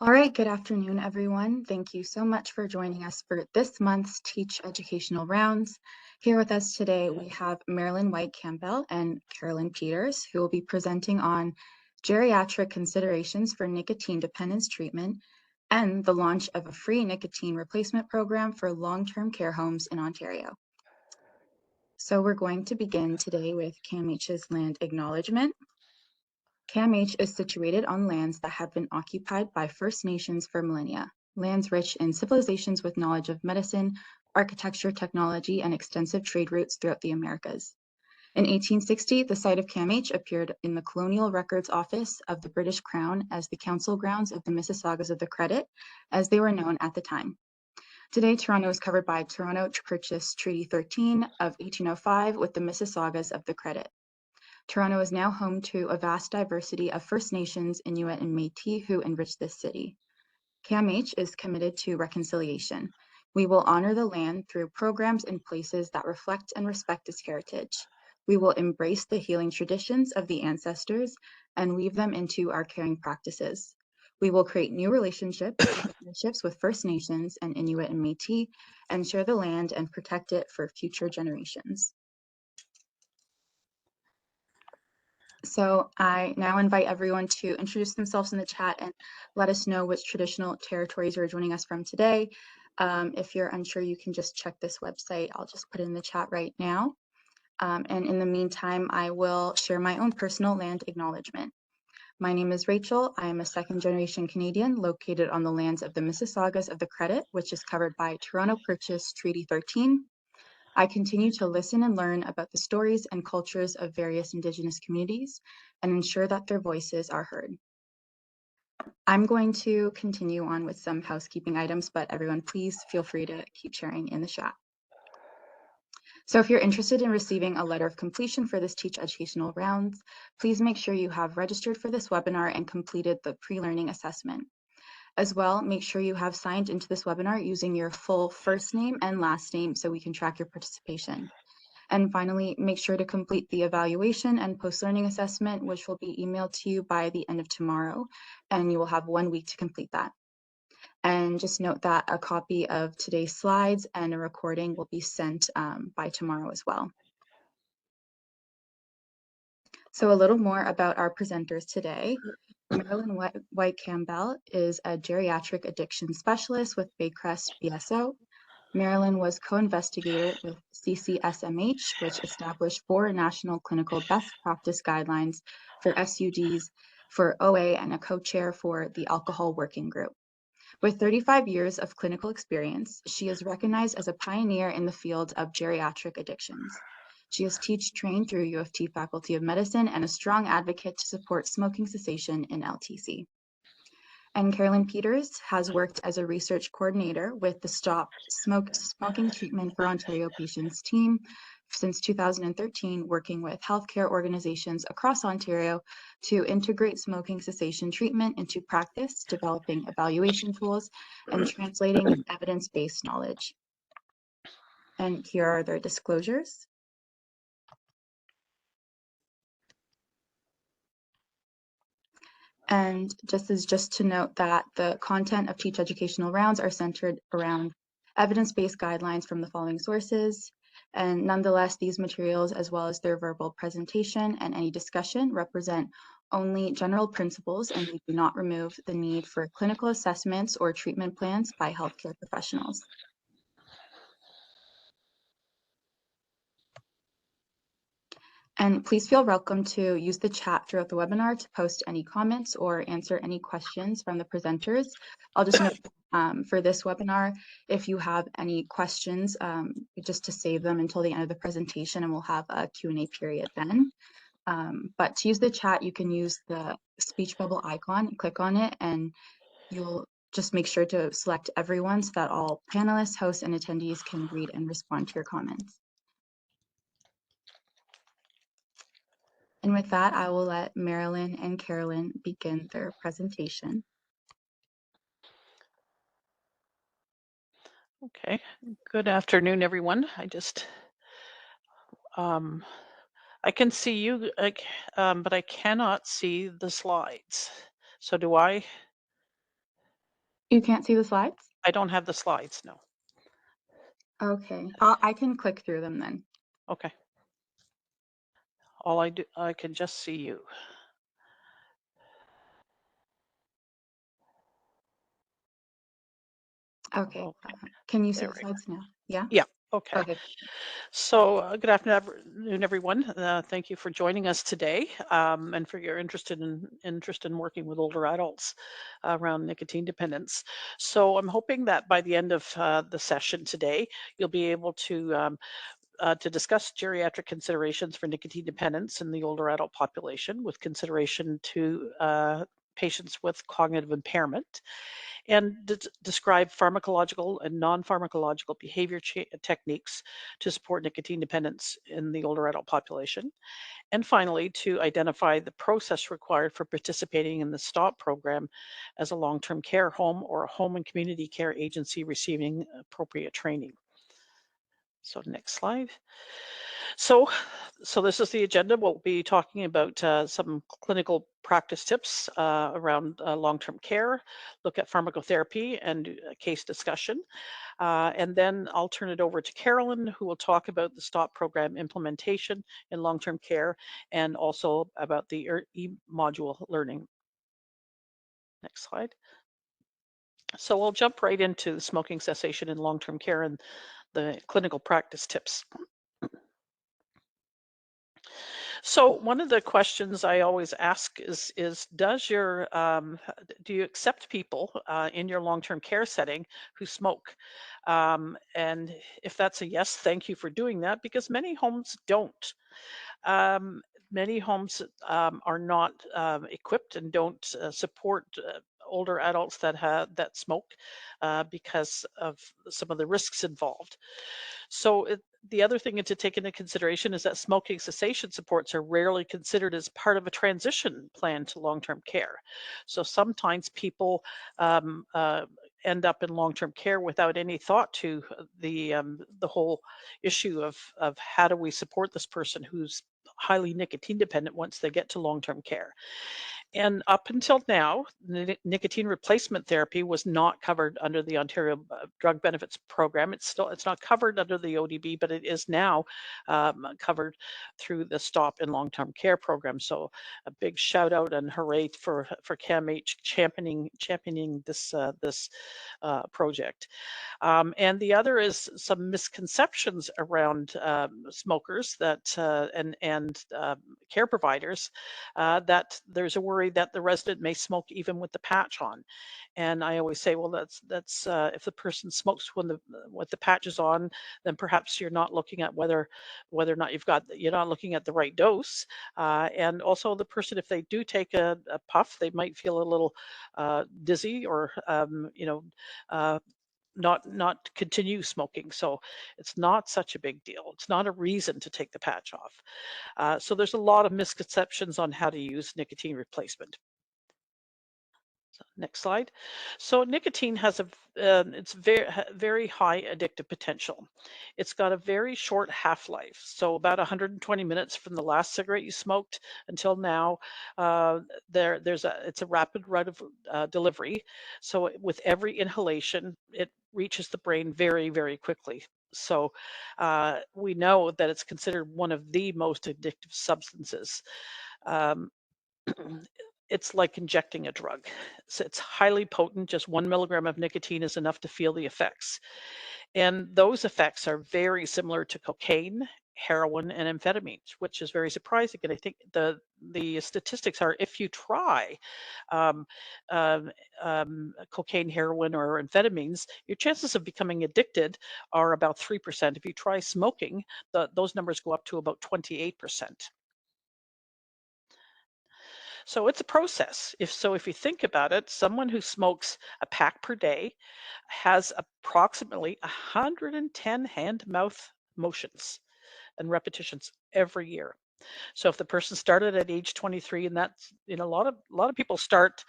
All right, good afternoon, everyone. Thank you so much for joining us for this month's Teach Educational Rounds. Here with us today, we have Marilyn White-Campbell and Carolyn Peters, who will be presenting on geriatric considerations for nicotine dependence treatment and the launch of a free nicotine replacement program for long-term care homes in Ontario. So we're going to begin today with CAMH's land acknowledgement. CAMH is situated on lands that have been occupied by First Nations for millennia, lands rich in civilizations with knowledge of medicine, architecture, technology, and extensive trade routes throughout the Americas. In 1860, the site of CAMH appeared in the Colonial Records Office of the British Crown as the council grounds of the Mississaugas of the Credit, as they were known at the time. Today, Toronto is covered by Toronto Purchase Treaty 13 of 1805 with the Mississaugas of the Credit. Toronto is now home to a vast diversity of First Nations, Inuit, and Métis who enrich this city. CAMH is committed to reconciliation. We will honor the land through programs and places that reflect and respect its heritage. We will embrace the healing traditions of the ancestors and weave them into our caring practices. We will create new relationships and partnerships with First Nations and Inuit and Métis and share the land and protect it for future generations. So I now invite everyone to introduce themselves in the chat and let us know which traditional territories you're joining us from today. If you're unsure, you can just check this website. I'll just put it in the chat right now. And in the meantime, I will share my own personal land acknowledgement. My name is Rachel. I am a second-generation Canadian located on the lands of the Mississaugas of the Credit, which is covered by Toronto Purchase Treaty 13. I continue to listen and learn about the stories and cultures of various Indigenous communities and ensure that their voices are heard. I'm going to continue on with some housekeeping items, but everyone please feel free to keep sharing in the chat. So if you're interested in receiving a letter of completion for this Teach Educational Rounds, please make sure you have registered for this webinar and completed the pre-learning assessment. As well, make sure you have signed into this webinar using your full first name and last name so we can track your participation. And finally, make sure to complete the evaluation and post-learning assessment, which will be emailed to you by the end of tomorrow, and you will have 1 week to complete that. And just note that a copy of today's slides and a recording will be sent by tomorrow as well. So a little more about our presenters today. Marilyn White-Campbell is a geriatric addiction specialist with Baycrest BSO. Marilyn was co-investigator with CCSMH, which established 4 national clinical best practice guidelines for SUDs for OA and a co-chair for the Alcohol Working Group. With 35 years of clinical experience, she is recognized as a pioneer in the field of geriatric addictions. She is teach-trained through U of T Faculty of Medicine and a strong advocate to support smoking cessation in LTC. And Carolyn Peters has worked as a research coordinator with the Stop Smoking Treatment for Ontario Patients team since 2013, working with healthcare organizations across Ontario to integrate smoking cessation treatment into practice, developing evaluation tools, and translating evidence-based knowledge. And here are their disclosures. And just to note that the content of Teach Educational Rounds are centered around evidence-based guidelines from the following sources. And nonetheless, these materials, as well as their verbal presentation and any discussion, represent only general principles and they do not remove the need for clinical assessments or treatment plans by healthcare professionals. And please feel welcome to use the chat throughout the webinar to post any comments or answer any questions from the presenters. I'll just note for this webinar, if you have any questions, just to save them until the end of the presentation and we'll have a Q&A period then. But to use the chat, you can use the speech bubble icon, click on it, and you'll just make sure to select everyone so that all panelists, hosts, and attendees can read and respond to your comments. And with that, I will let Marilyn and Carolyn begin their presentation. Okay, good afternoon, everyone. I can see you, but I cannot see the slides. So do I? You can't see the slides? I don't have the slides, no. Okay, I can click through them then. Okay. I can just see you. Okay, Okay, can you see there the we go. slides now? Yeah? Yeah, okay. Okay. So, good afternoon, everyone. Thank you for joining us today, and for your interest in working with older adults around nicotine dependence. So, I'm hoping that by the end of the session today, you'll be able to discuss geriatric considerations for nicotine dependence in the older adult population, with consideration to patients with cognitive impairment, and describe pharmacological and non-pharmacological behavior techniques to support nicotine dependence in the older adult population. And finally, to identify the process required for participating in the STOP program as a long-term care home or a home and community care agency receiving appropriate training. So next slide. So, so this is the agenda. We'll be talking about some clinical practice tips around long-term care, look at pharmacotherapy, and do a case discussion. And then I'll turn it over to Carolyn, who will talk about the STOP program implementation in long-term care, and also about the e-module learning. Next slide. So we'll jump right into smoking cessation in long-term care and the clinical practice tips. So one of the questions I always ask is do you accept people in your long-term care setting who smoke? And if that's a yes, thank you for doing that, because many homes don't. Um, Many homes are not equipped and don't support older adults that smoke because of some of the risks involved. So the other thing to take into consideration is that smoking cessation supports are rarely considered as part of a transition plan to long-term care. So sometimes people um, uh, end up in long-term care without any thought to the whole issue of how do we support this person who's highly nicotine dependent once they get to long-term care. And up until now, nicotine replacement therapy was not covered under the Ontario Drug Benefits Program. It's not covered under the ODB, but it is now covered through the Stop and Long-Term Care Program. So a big shout out and hooray for CAMH championing this project. And the other is some misconceptions around smokers and care providers, that there's a worry that the resident may smoke even with the patch on. And I always say, well, that's if the person smokes when the with the patch is on, then perhaps you're not looking at whether or not you're not looking at the right dose. And also the person, if they do take a puff, they might feel a little dizzy or uh, not continue smoking. So it's not such a big deal. It's not a reason to take the patch off. So there's a lot of misconceptions on how to use nicotine replacement. So next slide. So nicotine has it's very high addictive potential. It's got a very short half-life, so about 120 minutes from the last cigarette you smoked until now. Uh, it's a rapid route of delivery. So with every inhalation, it reaches the brain very quickly. So we know that it's considered one of the most addictive substances. Um, it's like injecting a drug. So it's highly potent. Just 1 milligram of nicotine is enough to feel the effects. And those effects are very similar to cocaine, heroin, and amphetamines, which is very surprising. And I think the statistics are if you try um, um, cocaine, heroin, or amphetamines, your chances of becoming addicted are about 3%. If you try smoking, those numbers go up to about 28%. So it's a process. If you think about it, someone who smokes a pack per day has approximately 110 hand-mouth motions and repetitions every year. So if the person started at age 23, and that's a lot of people start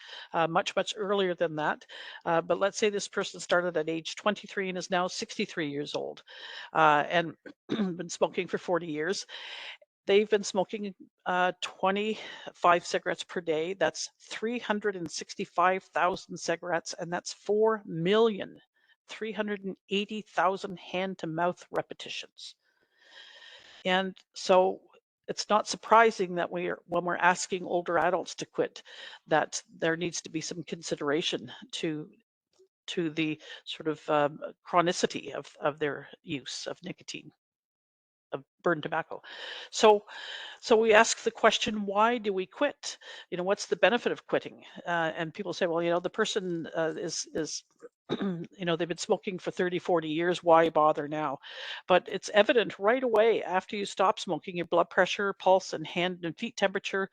much earlier than that, but let's say this person started at age 23 and is now 63 years old, and been smoking for 40 years. They've been smoking 25 cigarettes per day. That's 365,000 cigarettes, and that's 4,380,000 hand to mouth repetitions. And so it's not surprising that when we're asking older adults to quit, that there needs to be some consideration to the sort of chronicity of their use of nicotine, of burned tobacco. So so we ask the question, why do we quit? What's the benefit of quitting? And people say, well, the person is they've been smoking for 30, 40 years. Why bother now? But it's evident right away after you stop smoking, your blood pressure, pulse, and hand and feet temperature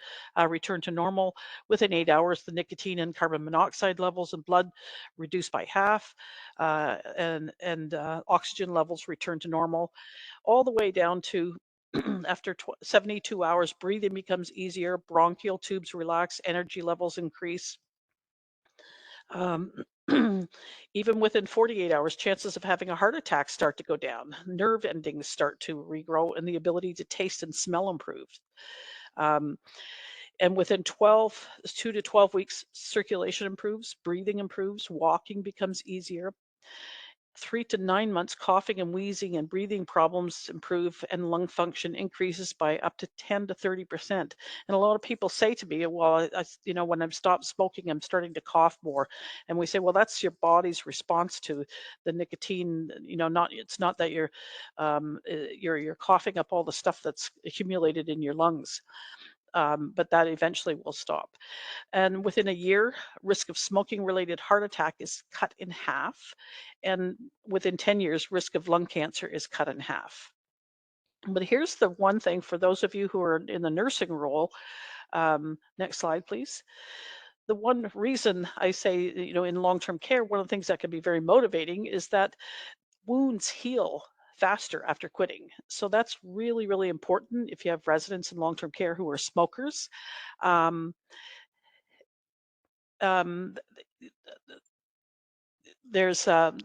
return to normal. Within 8 hours, the nicotine and carbon monoxide levels in blood reduce by half, and oxygen levels return to normal, all the way down to after 72 hours, breathing becomes easier, bronchial tubes relax, energy levels increase. Um, Even within 48 hours, chances of having a heart attack start to go down, nerve endings start to regrow, and the ability to taste and smell improves. Um, and within 2 to 12 weeks, circulation improves, breathing improves, walking becomes easier. 3 to 9 months, coughing and wheezing and breathing problems improve, and lung function increases by up to 10 to 30%. And a lot of people say to me, well, when I've stopped smoking, I'm starting to cough more. And we say, well, that's your body's response to the nicotine. It's not that you're coughing up all the stuff that's accumulated in your lungs. But that eventually will stop. And within a year, risk of smoking related heart attack is cut in half. And within 10 years, risk of lung cancer is cut in half. But here's the one thing for those of you who are in the nursing role. Next slide, please. The one reason I say, in long term care, one of the things that can be very motivating is that wounds heal faster after quitting. So that's really, really important if you have residents in long term care who are smokers. Um, um, there's I'm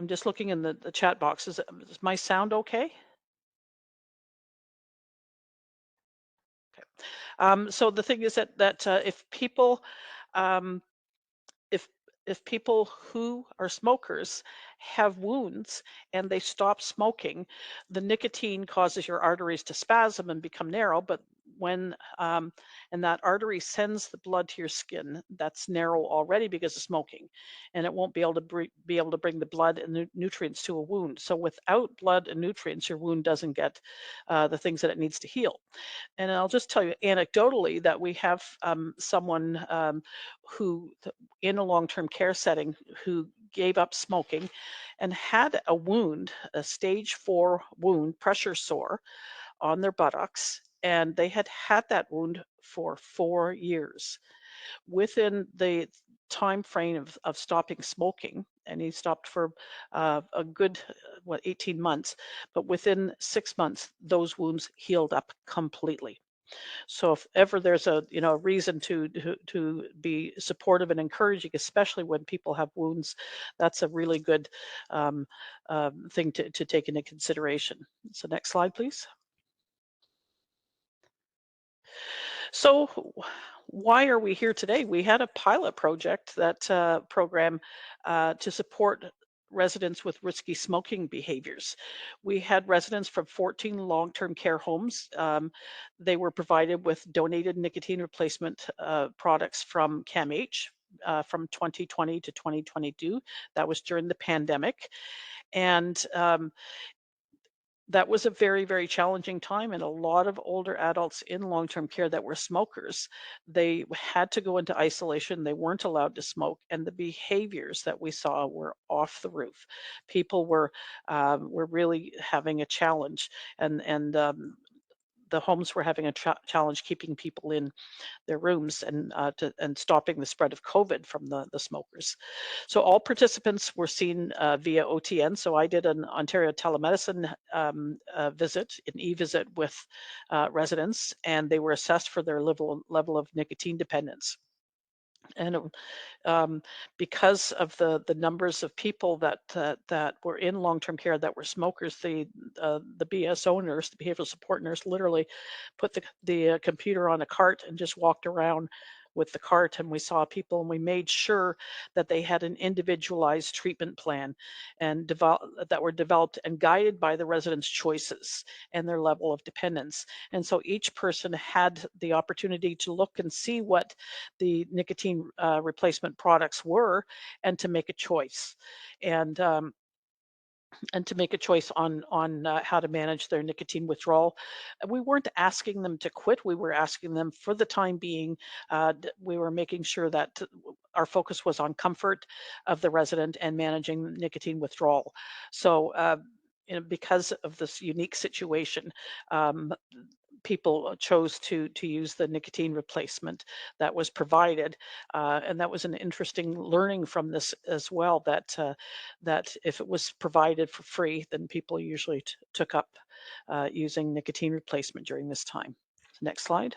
just looking in the chat box. Is my sound okay? So the thing is that if people um, if if people who are smokers have wounds and they stop smoking, the nicotine causes your arteries to spasm and become narrow. But when and that artery sends the blood to your skin that's narrow already because of smoking, and it won't be able to be able to bring the blood and nutrients to a wound. So without blood and nutrients, your wound doesn't get the things that it needs to heal. And I'll just tell you anecdotally that we have someone who, in a long-term care setting, who gave up smoking and had a wound, a stage 4 wound, pressure sore on their buttocks, and they had had that wound for 4 years. Within the time frame of stopping smoking, and he stopped for a good 18 months, but within 6 months those wounds healed up completely. So if ever there's a reason to be supportive and encouraging, especially when people have wounds, that's a really good thing to take into consideration. So next slide, please. So why are we here today? We had a pilot project that program to support residents with risky smoking behaviors. We had residents from 14 long-term care homes. They were provided with donated nicotine replacement products from CAMH from 2020 to 2022. That was during the pandemic. And that was a very, very challenging time, and a lot of older adults in long-term care that were smokers, they had to go into isolation. They weren't allowed to smoke, and the behaviors that we saw were off the roof. People were really having a challenge, and the homes were having a challenge keeping people in their rooms and stopping the spread of COVID from the smokers. So all participants were seen via OTN. So I did an Ontario telemedicine visit, an e-visit with residents, and they were assessed for their level of nicotine dependence. And um, because of the numbers of people that were in long-term care that were smokers, the BSO nurse, the behavioral support nurse, literally put the computer on a cart and just walked around with the cart, and we saw people, and we made sure that they had an individualized treatment plan and that were developed and guided by the residents' choices and their level of dependence. And so each person had the opportunity to look and see what the nicotine replacement products were, and to make a choice. And to make a choice on how to manage their nicotine withdrawal. We weren't asking them to quit. We were asking them, for the time being, we were making sure that our focus was on comfort of the resident and managing nicotine withdrawal. So, because of this unique situation, um, people chose to use the nicotine replacement that was provided, and that was an interesting learning from this as well. That if it was provided for free, then people usually took up using nicotine replacement during this time. Next slide.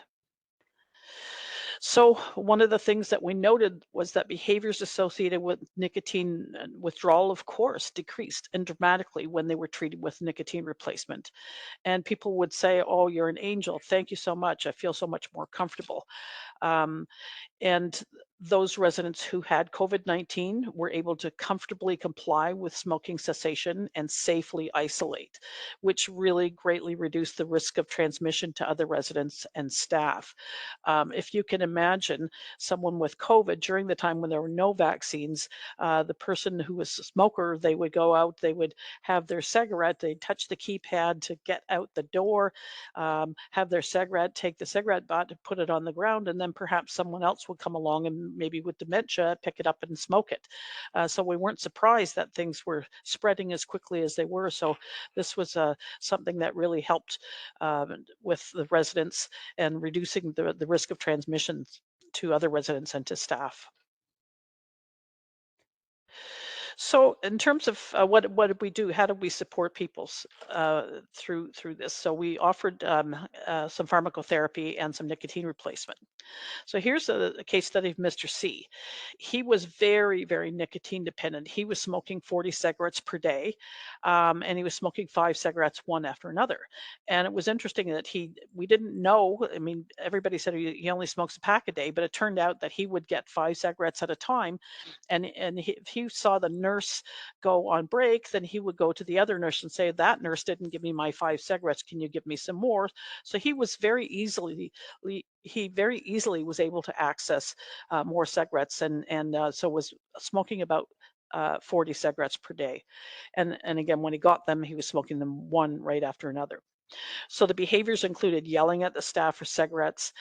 So one of the things that we noted was that behaviors associated with nicotine withdrawal, of course, decreased and dramatically when they were treated with nicotine replacement. And people would say, "Oh, you're an angel. Thank you so much. I feel so much more comfortable." Um, and those residents who had COVID-19 were able to comfortably comply with smoking cessation and safely isolate, which really greatly reduced the risk of transmission to other residents and staff. If you can imagine someone with COVID during the time when there were no vaccines, the person who was a smoker, they would go out, they would have their cigarette, they'd touch the keypad to get out the door, have their cigarette, take the cigarette butt, put it on the ground, and then perhaps someone else would come along and maybe with dementia pick it up and smoke it. So we weren't surprised that things were spreading as quickly as they were. So this was something that really helped with the residents and reducing the risk of transmissions to other residents and to staff. So, in terms of what did we do? How did we support people through this? So, we offered some pharmacotherapy and some nicotine replacement. So here's a case study of Mr. C. He was very, very nicotine dependent. He was smoking 40 cigarettes per day, and he was smoking 5 cigarettes one after another. And it was interesting that we didn't know. I mean, everybody said he only smokes a pack a day, but it turned out that he would get 5 cigarettes at a time. And if he saw the nurse go on break, then he would go to the other nurse and say, "That nurse didn't give me my 5 cigarettes. Can you give me some more?" So he very easily was able to access more cigarettes, and so was smoking about 40 cigarettes per day. And again, when he got them, he was smoking them one right after another. So the behaviors included yelling at the staff for cigarettes.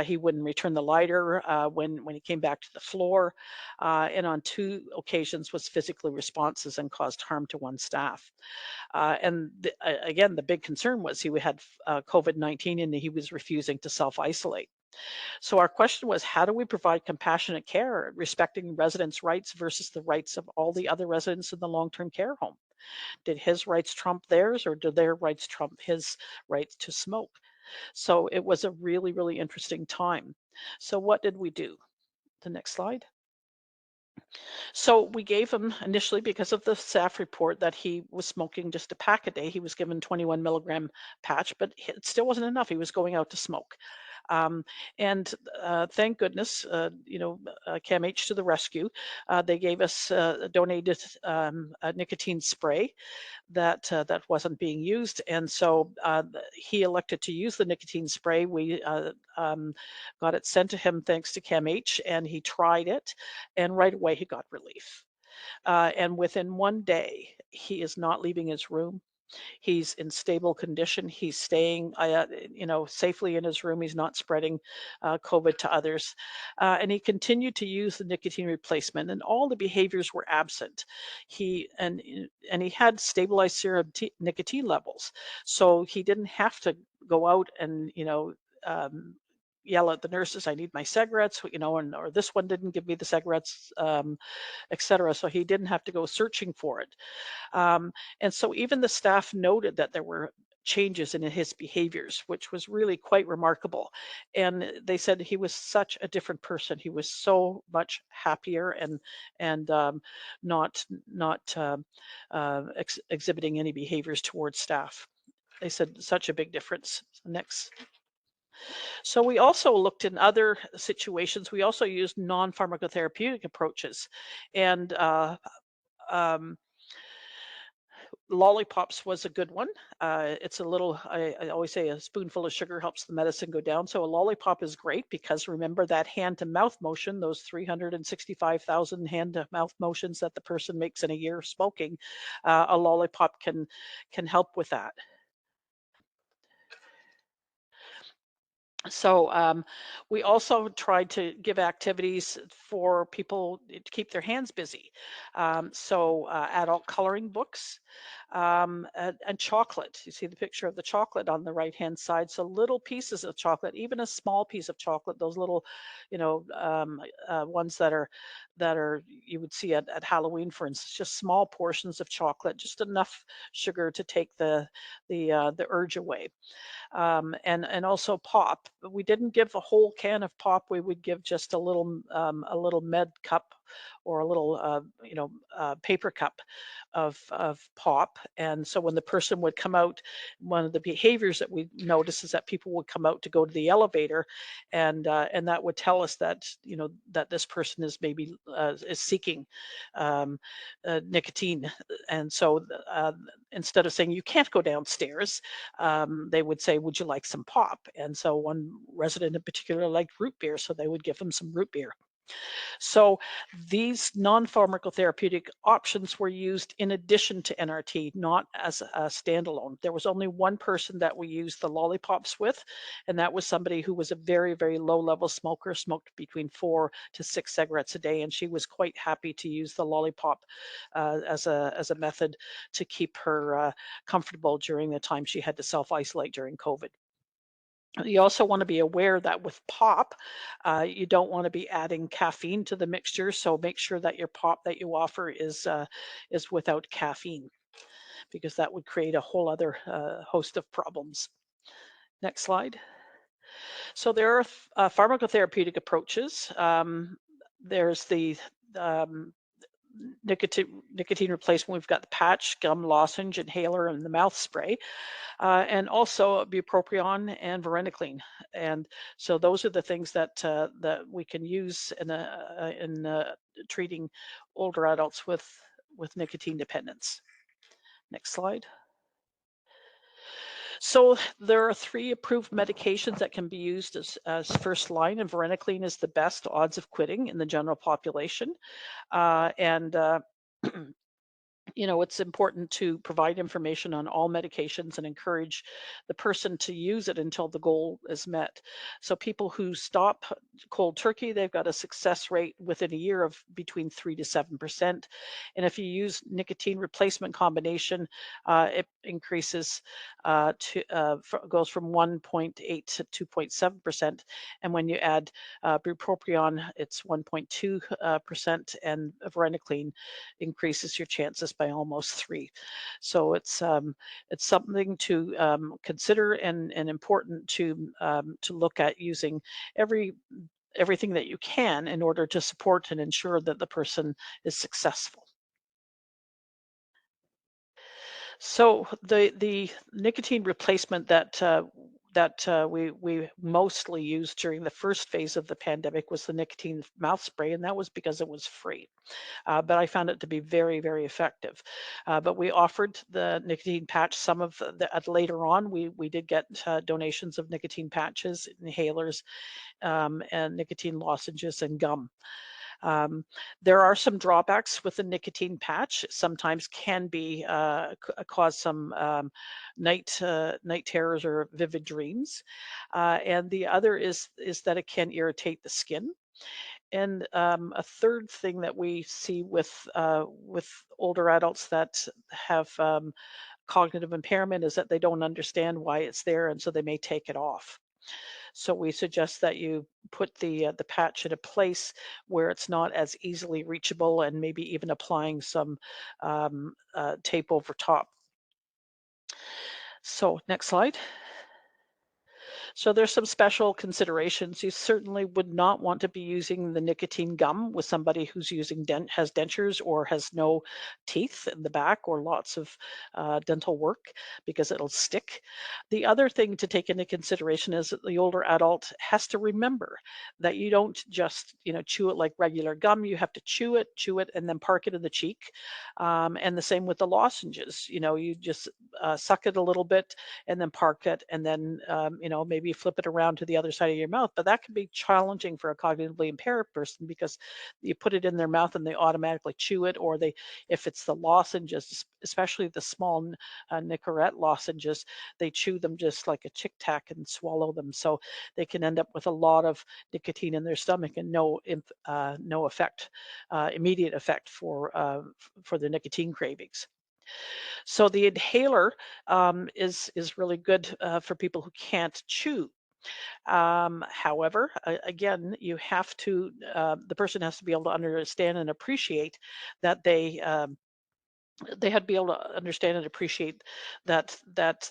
He wouldn't return the lighter when he came back to the floor, and on 2 occasions was physically responses and caused harm to one staff. Again, the big concern was he had COVID-19 and he was refusing to self-isolate. So our question was, how do we provide compassionate care, respecting residents' rights versus the rights of all the other residents in the long-term care home? Did his rights trump theirs, or did their rights trump his rights to smoke? So it was a really, really interesting time. So what did we do? The next slide. So we gave him initially, because of the staff report that he was smoking just a pack a day, he was given 21 milligram patch, but it still wasn't enough. He was going out to smoke. Um, and thank goodness, CAMH to the rescue. They gave us donated a nicotine spray that wasn't being used, and so he elected to use the nicotine spray. We got it sent to him thanks to CAMH, and he tried it, and right away he got relief. And within one day, he is not leaving his room. He's in stable condition. He's staying, safely in his room. He's not spreading COVID to others, and he continued to use the nicotine replacement. And all the behaviors were absent. And he had stabilized serum nicotine levels, so he didn't have to go out and yell at the nurses, "I need my cigarettes," and or this one didn't give me the cigarettes, etc. So he didn't have to go searching for it. And so even the staff noted that there were changes in his behaviors, which was really quite remarkable. And they said he was such a different person. He was so much happier and not exhibiting any behaviors towards staff. They said such a big difference. Next. So we also looked in other situations. We also used non-pharmacotherapeutic approaches, and um, lollipops was a good one. It's a little, I always say a spoonful of sugar helps the medicine go down. So a lollipop is great because remember that hand to mouth motion, those 365,000 hand to mouth motions that the person makes in a year smoking, a lollipop can help with that. So we also tried to give activities for people to keep their hands busy. Adult coloring books and chocolate. You see the picture of the chocolate on the right hand side. So little pieces of chocolate, even a small piece of chocolate, those little, ones that are you would see at Halloween, for instance, just small portions of chocolate, just enough sugar to take the urge away, and also pop. But we didn't give a whole can of pop. We would give just a little med cup or a little paper cup of pop. And so when the person would come out, one of the behaviors that we noticed is that people would come out to go to the elevator, and that would tell us that that this person is maybe is seeking um, nicotine. And so instead of saying you can't go downstairs, they would say, "Would you like some pop?" And so one resident in particular liked root beer, so they would give them some root beer. So these non-pharmacotherapeutic options were used in addition to NRT, not as a standalone. There was only one person that we used the lollipops with, and that was somebody who was a very, very low-level smoker, smoked between 4 to 6 cigarettes a day, and she was quite happy to use the lollipop as a method to keep her comfortable during the time she had to self-isolate during COVID. You also want to be aware that with pop, you don't want to be adding caffeine to the mixture. So make sure that your pop that you offer is without caffeine, because that would create a whole other host of problems. Next slide. So there are pharmacotherapeutic approaches. There's the um, nicotine replacement. We've got the patch, gum, lozenge, inhaler, and the mouth spray, and also bupropion and varenicline. And so those are the things that we can use in treating older adults with nicotine dependence. Next slide. So there are 3 approved medications that can be used as first line, and varenicline is the best odds of quitting in the general population. And it's important to provide information on all medications and encourage the person to use it until the goal is met. So people who stop cold turkey, they've got a success rate within a year of between 3 to 7%. And if you use nicotine replacement combination, it increases goes from 1.8 to 2.7%. And when you add bupropion, it's 1.2%, and varenicline increases your chances by almost 3. So it's something to consider, and important to look at using everything that you can in order to support and ensure that the person is successful. So the nicotine replacement that we mostly used during the first phase of the pandemic was the nicotine mouth spray, and that was because it was free. But I found it to be very, very effective. But we offered the nicotine patch. Some of later on, we did get donations of nicotine patches, inhalers, and nicotine lozenges and gum. Um, there are some drawbacks with the nicotine patch. Sometimes can be cause some night terrors or vivid dreams, and the other is that it can irritate the skin. And a third thing that we see with older adults that have cognitive impairment is that they don't understand why it's there, and so they may take it off. So we suggest that you put the patch in a place where it's not as easily reachable, and maybe even applying some tape over top. So next slide. So there's some special considerations. You certainly would not want to be using the nicotine gum with somebody who's using has dentures or has no teeth in the back or lots of dental work, because it'll stick. The other thing to take into consideration is that the older adult has to remember that you don't just chew it like regular gum. You have to chew it, and then park it in the cheek. And the same with the lozenges. You just suck it a little bit and then park it, and then maybe flip it around to the other side of your mouth. But that can be challenging for a cognitively impaired person, because you put it in their mouth and they automatically chew it, or if it's the lozenges, especially the small Nicorette lozenges, they chew them just like a Chick Tac and swallow them. So they can end up with a lot of nicotine in their stomach and no effect, immediate effect for the nicotine cravings. So the inhaler is really good for people who can't chew. However, again, the person has to be able to understand and appreciate that they had to be able to understand and appreciate that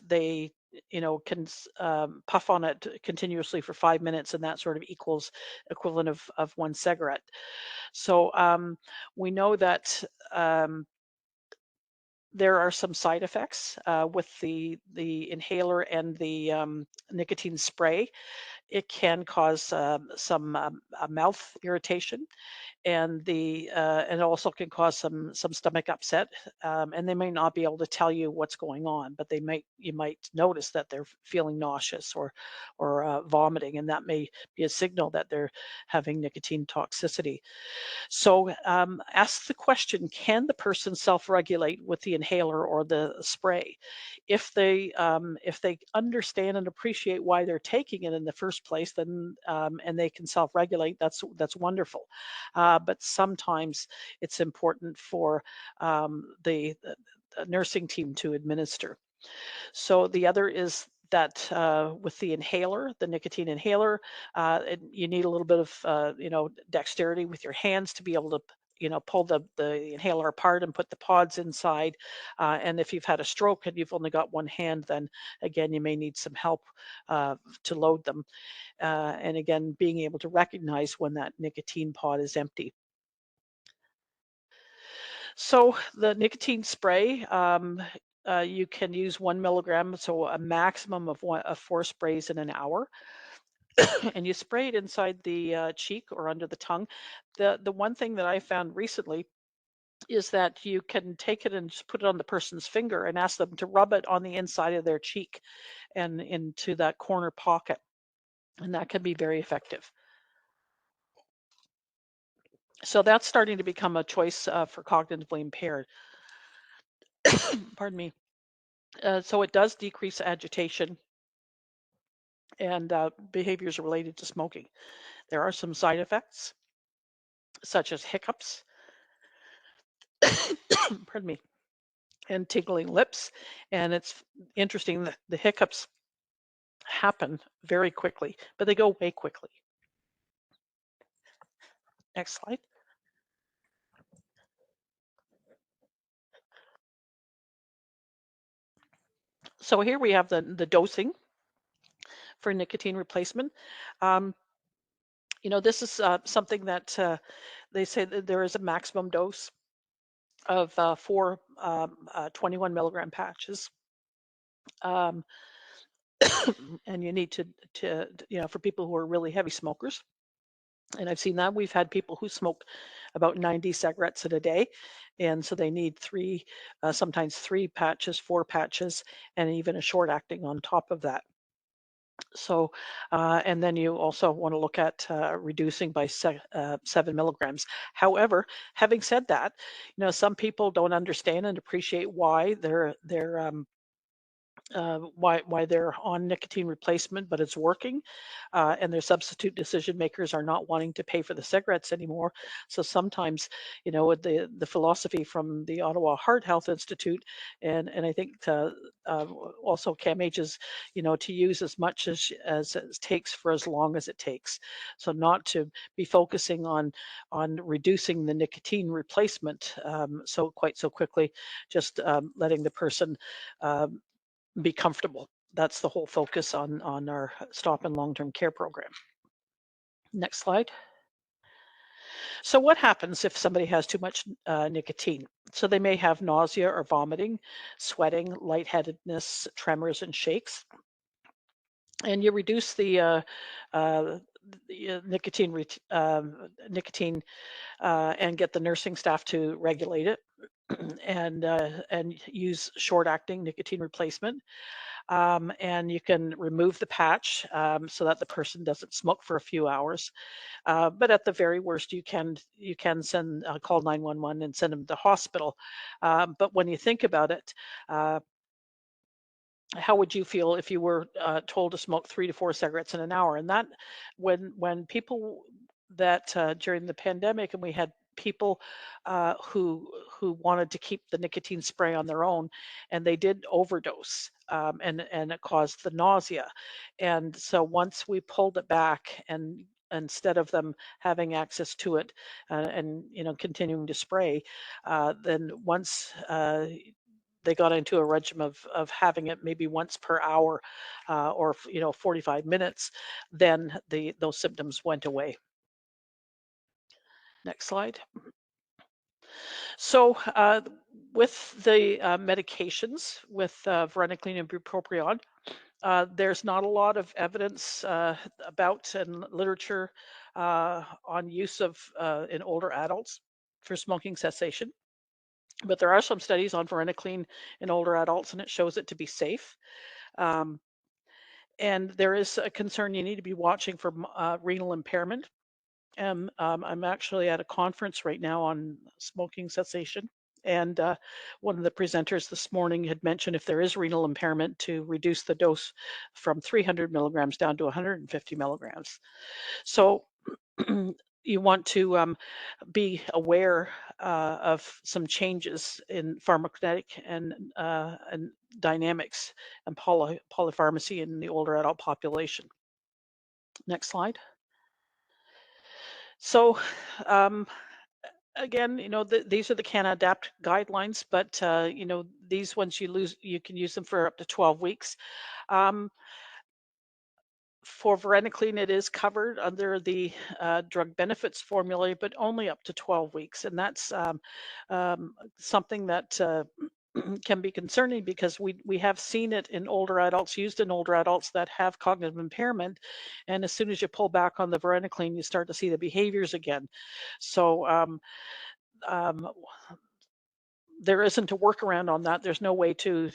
they can puff on it continuously for 5 minutes, and that sort of equivalent of one cigarette. So we know that there are some side effects with the inhaler and the nicotine spray. It can cause some mouth irritation, and also can cause some stomach upset. And they may not be able to tell you what's going on, but you might notice that they're feeling nauseous or vomiting, and that may be a signal that they're having nicotine toxicity. So ask the question: can the person self-regulate with the inhaler or the spray? If they understand and appreciate why they're taking it in the first place, then and they can self-regulate, that's wonderful. But sometimes it's important for the nursing team to administer. So the other is that with the inhaler, the nicotine inhaler, you need a little bit of dexterity with your hands to be able to pull the inhaler apart and put the pods inside. And if you've had a stroke and you've only got one hand, then again you may need some help to load them. And again, being able to recognize when that nicotine pod is empty. So the nicotine spray, you can use 1 milligram, so a maximum of 4 sprays in an hour, and you spray it inside the cheek or under the tongue. The one thing that I found recently is that you can take it and just put it on the person's finger and ask them to rub it on the inside of their cheek and into that corner pocket, and that can be very effective. So that's starting to become a choice for cognitively impaired. Pardon me. So it does decrease agitation and behaviors related to smoking. There are some side effects, such as hiccups, pardon me, and tingling lips. And it's interesting that the hiccups happen very quickly, but they go away quickly. Next slide. So here we have the dosing for nicotine replacement. Um, this is something that they say that there is a maximum dose of 21 milligram patches. Um, and you need for people who are really heavy smokers, and I've seen that. We've had people who smoke about 90 cigarettes in a day, and so they need sometimes 3 patches, 4 patches, and even a short acting on top of that. So, and then you also want to look at reducing by 7 milligrams. However, having said that, some people don't understand and appreciate why why they're on nicotine replacement, but it's working, and their substitute decision makers are not wanting to pay for the cigarettes anymore. So sometimes, with the philosophy from the Ottawa Heart Health Institute, and I think also CAMH is, to use as much as it takes for as long as it takes. So not to be focusing on reducing the nicotine replacement so quickly, just letting the person be comfortable. That's the whole focus on our stop and long-term care program. Next slide. So what happens if somebody has too much nicotine? So they may have nausea or vomiting, sweating, lightheadedness, tremors, and shakes. And you reduce the nicotine and get the nursing staff to regulate it and use short-acting nicotine replacement. And you can remove the patch so that the person doesn't smoke for a few hours. But at the very worst, you can send call 911 and send them to the hospital. But when you think about it, how would you feel if you were told to smoke 3 to 4 cigarettes in an hour? And that, when people that during the pandemic, and we had people who wanted to keep the nicotine spray on their own, and they did overdose, and it caused the nausea. And so once we pulled it back, and instead of them having access to it and continuing to spray, then once they got into a regime of having it maybe once per hour, or 45 minutes, then those symptoms went away. Next slide. So with the medications, with varenicline and bupropion, there's not a lot of evidence about and literature on use of in older adults for smoking cessation. But there are some studies on varenicline in older adults, and it shows it to be safe. Um, and there is a concern you need to be watching for renal impairment. And I'm actually at a conference right now on smoking cessation. And one of the presenters this morning had mentioned if there is renal impairment, to reduce the dose from 300 milligrams down to 150 milligrams. So you want to be aware of some changes in pharmacokinetic and dynamics and polypharmacy in the older adult population. Next slide. So again, these are the CanAdapt guidelines, but these ones you can use them for up to 12 weeks. For varenicline, it is covered under the drug benefits formulary, but only up to 12 weeks. And that's something that can be concerning, because we have seen it in older adults, used in older adults that have cognitive impairment. And as soon as you pull back on the varenicline, you start to see the behaviors again. So there isn't a workaround on that. There's no way to,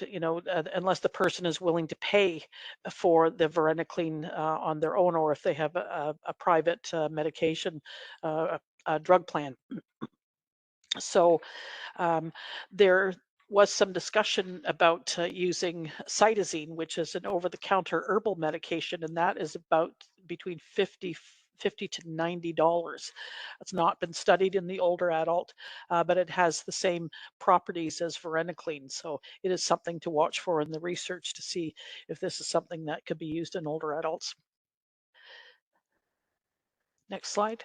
unless the person is willing to pay for the varenicline on their own, or if they have a private medication, a drug plan. So there was some discussion about using cytosine, which is an over-the-counter herbal medication, and that is about between $50 to $90. It's not been studied in the older adult, but it has the same properties as varenicline. So it is something to watch for in the research to see if this is something that could be used in older adults. Next slide.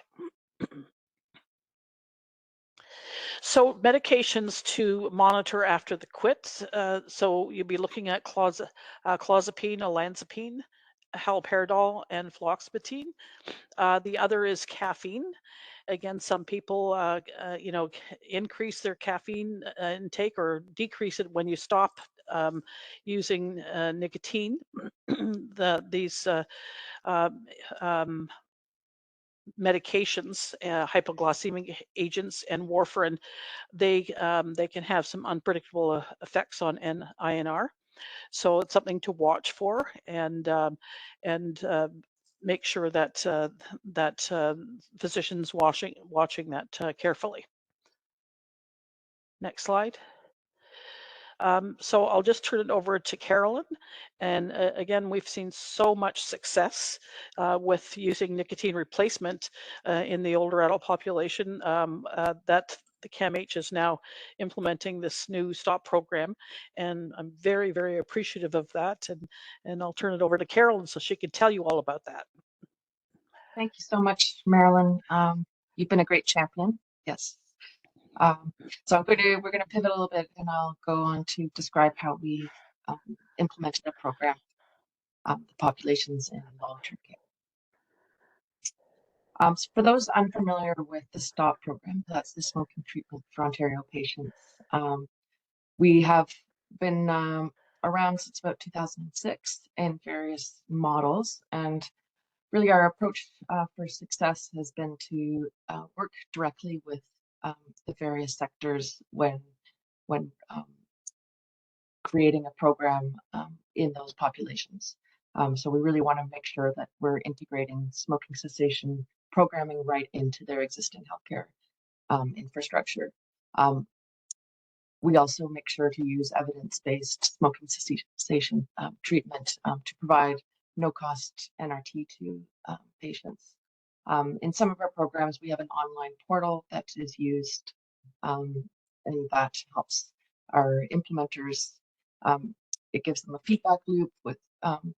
So medications to monitor after the quit. So you'll be looking at clozapine, olanzapine, haloperidol, and fluoxetine. The other is caffeine. Again, some people, increase their caffeine intake or decrease it when you stop using nicotine. These medications, hypoglycemic agents, and warfarin, they can have some unpredictable effects on INR. So it's something to watch for, and make sure that physicians watching that carefully. Next slide. So I'll just turn it over to Carolyn. And again, we've seen so much success with using nicotine replacement in the older adult population, that the CAMH is now implementing this new STOP program. And I'm very, very appreciative of that. And I'll turn it over to Carolyn so she can tell you all about that. Thank you so much, Marilyn. You've been a great champion. Yes. So we're going to pivot a little bit, and I'll go on to describe how we implemented a program, the populations in long-term care. So for those unfamiliar with the STOP program, that's the smoking treatment for Ontario patients. We have been around since about 2006 in various models, and really our approach for success has been to work directly with the various sectors when creating a program in those populations. So we really want to make sure that we're integrating smoking cessation programming right into their existing healthcare infrastructure. We also make sure to use evidence-based smoking cessation treatment to provide no-cost NRT to patients. In some of our programs, we have an online portal that is used, and that helps our implementers. It gives them a feedback loop with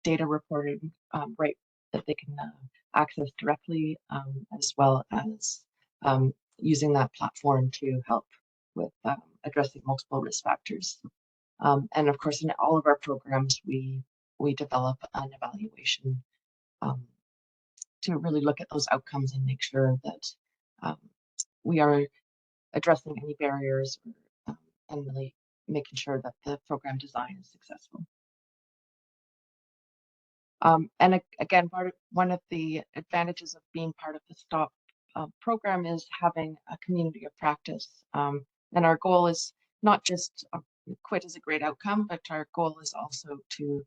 data reported right that they can access directly, as well as using that platform to help with addressing multiple risk factors. And of course, in all of our programs, we develop an evaluation to really look at those outcomes and make sure that we are addressing any barriers and really making sure that the program design is successful. And again, one of the advantages of being part of the STOP program is having a community of practice. And our goal is not just quit is a great outcome, but our goal is also to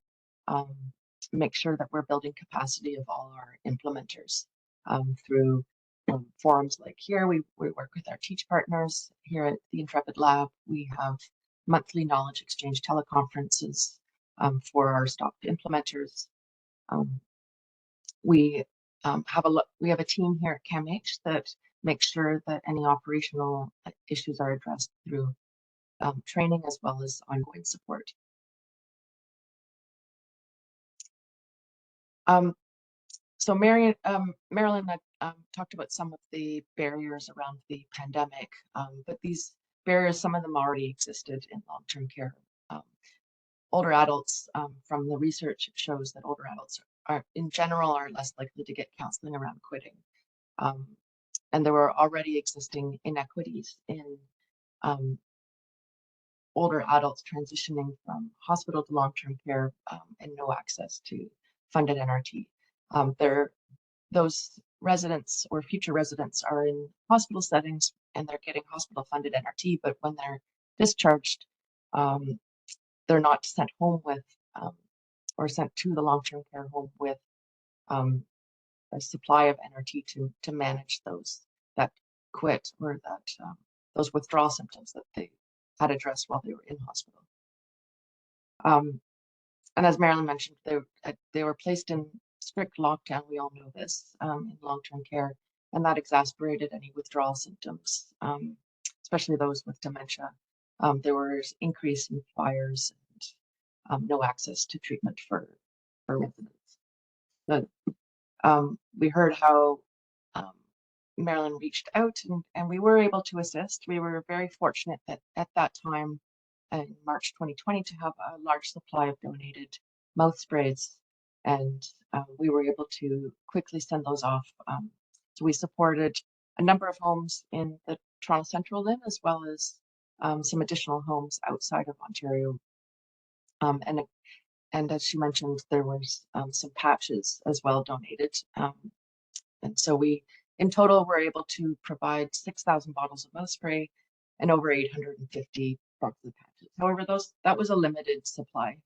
make sure that we're building capacity of all our implementers through forums like here. We work with our teach partners here at the Intrepid Lab. We have monthly knowledge exchange teleconferences for our STOP implementers. We have a team here at CAMH that makes sure that any operational issues are addressed through training as well as ongoing support. So Marilyn talked about some of the barriers around the pandemic, but these barriers, some of them already existed in long-term care. Older adults, from the research, it shows that older adults are, in general, are less likely to get counseling around quitting. And there were already existing inequities in older adults transitioning from hospital to long-term care and no access to funded NRT. Those residents or future residents are in hospital settings and they're getting hospital funded NRT, but when they're discharged, they're not sent home with or sent to the long-term care home with a supply of NRT to manage that quit or that those withdrawal symptoms that they had addressed while they were in hospital. And as Marilyn mentioned, they were placed in strict lockdown. We all know this in long-term care, and that exacerbated any withdrawal symptoms, especially those with dementia. There was increase in fires and no access to treatment for residents. But we heard how Marilyn reached out and we were able to assist. We were very fortunate that at that time in March 2020 to have a large supply of donated mouth sprays, and we were able to quickly send those off. So we supported a number of homes in the Toronto Central LHIN as well as some additional homes outside of Ontario. And as she mentioned, there was some patches as well donated. And so we, in total, were able to provide 6,000 bottles of mouth spray and over 850 boxes of patches. However, that was a limited supply.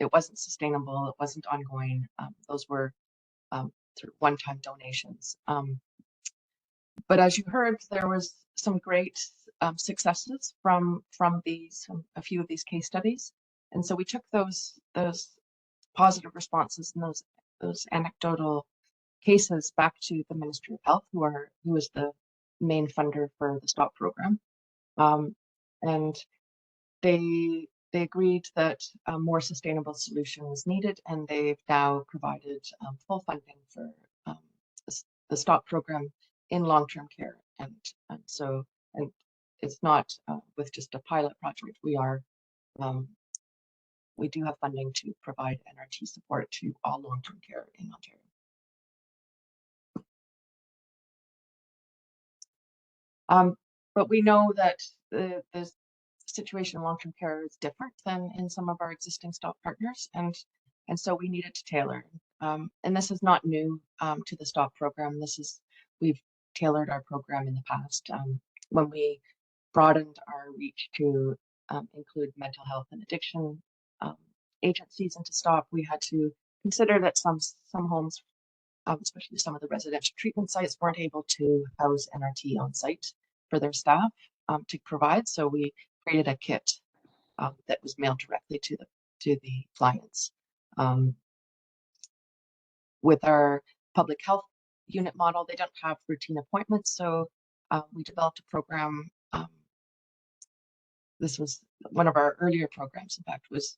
It wasn't sustainable. It wasn't ongoing. Those were sort of one-time donations. But as you heard, there was some great successes from a few of these case studies. And so we took those positive responses and those anecdotal cases back to the Ministry of Health, who is the main funder for the STOP program, and they agreed that a more sustainable solution was needed, and they've now provided full funding for the STOP program in long-term care, and it's not with just a pilot project. We are we do have funding to provide NRT support to all long-term care in Ontario. But we know that the situation in long-term care is different than in some of our existing STOP partners, and so we needed to tailor. And this is not new to the STOP program. We've tailored our program in the past. When we broadened our reach to include mental health and addiction agencies into STOP, we had to consider that some homes, especially some of the residential treatment sites, weren't able to house NRT on site for their staff to provide. So we created a kit that was mailed directly to the clients. With our public health unit model, they don't have routine appointments, so we developed a program. This was one of our earlier programs, in fact, was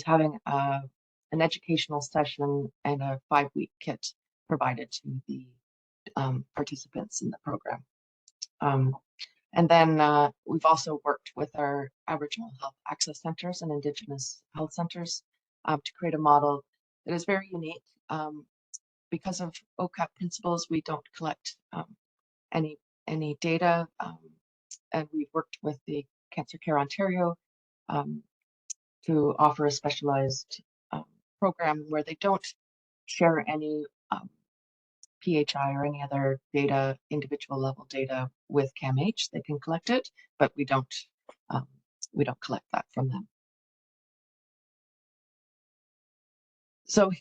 having an educational session and a 5-week kit provided to the participants in the program. And then we've also worked with our Aboriginal Health Access Centres and Indigenous Health Centres to create a model that is very unique. Because of OCAP principles, we don't collect any data, and we've worked with the Cancer Care Ontario to offer a specialized program where they don't share any PHI or any other data, individual level data with CAMH. They can collect it, but we don't collect that from them. So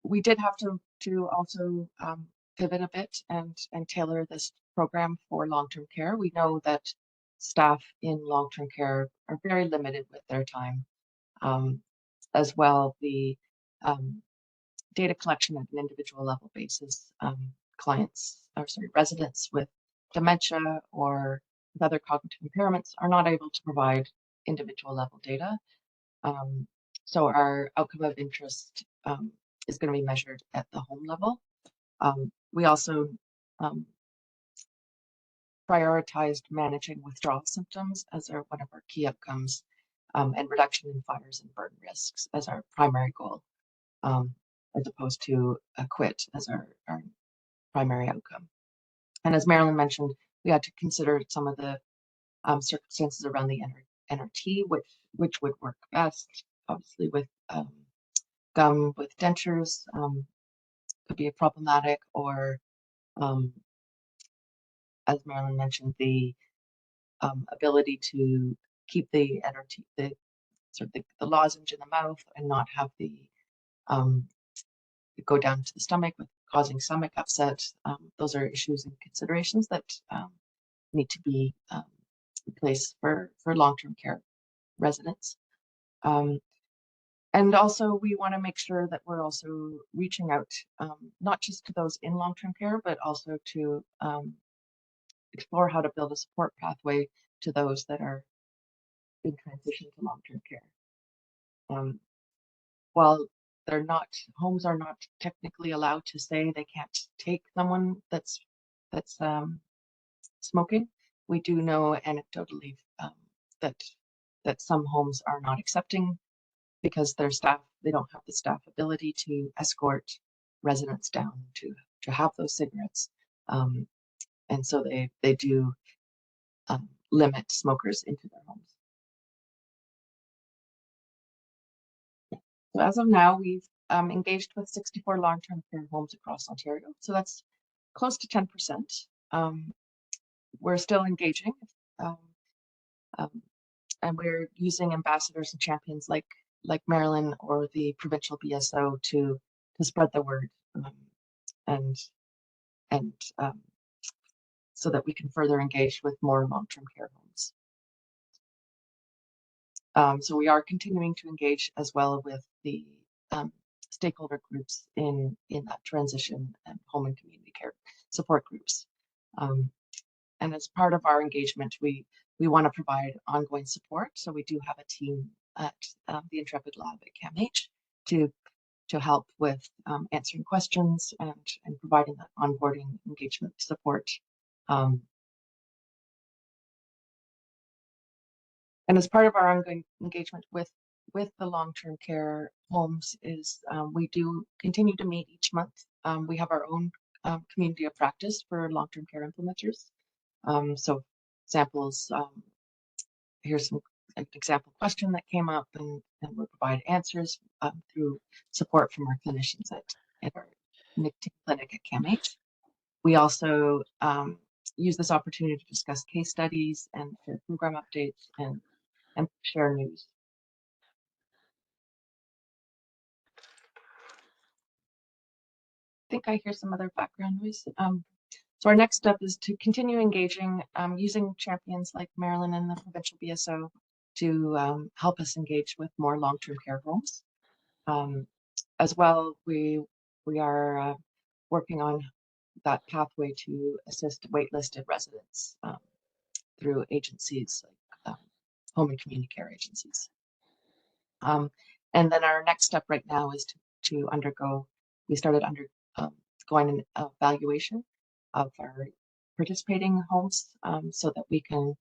we did have to also pivot a bit and tailor this program for long-term care. We know that staff in long-term care are very limited with their time. As well, the data collection at an individual level basis, residents with dementia or with other cognitive impairments are not able to provide individual level data. So our outcome of interest is going to be measured at the home level. We also prioritized managing withdrawal symptoms as one of our key outcomes, and reduction in fires and burn risks as our primary goal, as opposed to a quit as our primary outcome. And as Marilyn mentioned, we had to consider some of the circumstances around the NRT, which would work best. Obviously, with gum with dentures could be problematic, or as Marilyn mentioned, the ability to keep the NRT, the lozenge in the mouth and not have the go down to the stomach with causing stomach upset. Those are issues and considerations that need to be in place for long-term care residents. And also, we want to make sure that we're also reaching out, not just to those in long-term care, but also to explore how to build a support pathway to those that are in transition to long-term care. While homes are not technically allowed to say they can't take someone that's smoking, we do know anecdotally that some homes are not accepting because their staff, they don't have the staff ability to escort residents down to have those cigarettes. And so they do limit smokers into their homes. So as of now, we've engaged with 64 long-term care homes across Ontario. So that's close to 10%. We're still engaging, and we're using ambassadors and champions like Marilyn or the provincial BSO to spread the word, and so that we can further engage with more long-term care homes. So we are continuing to engage as well with the stakeholder groups in that transition and home and community care support groups. And as part of our engagement, we want to provide ongoing support. So we do have a team at the Intrepid Lab at CAMH to help with answering questions and providing that onboarding engagement support. And as part of our ongoing engagement with with the long-term care homes is we do continue to meet each month. We have our own community of practice for long-term care implementers. So examples, here's an example question that came up, and we'll provide answers through support from our clinicians at our Nicotine clinic at CAMH. We also use this opportunity to discuss case studies and share program updates and share news. I think I hear some other background noise. So our next step is to continue engaging using champions like Marilyn and the provincial BSO to help us engage with more long-term care homes. As well, we are working on that pathway to assist waitlisted residents through agencies like home and community care agencies. And then our next step right now is to undergo, we started going an evaluation of our participating homes so that we can,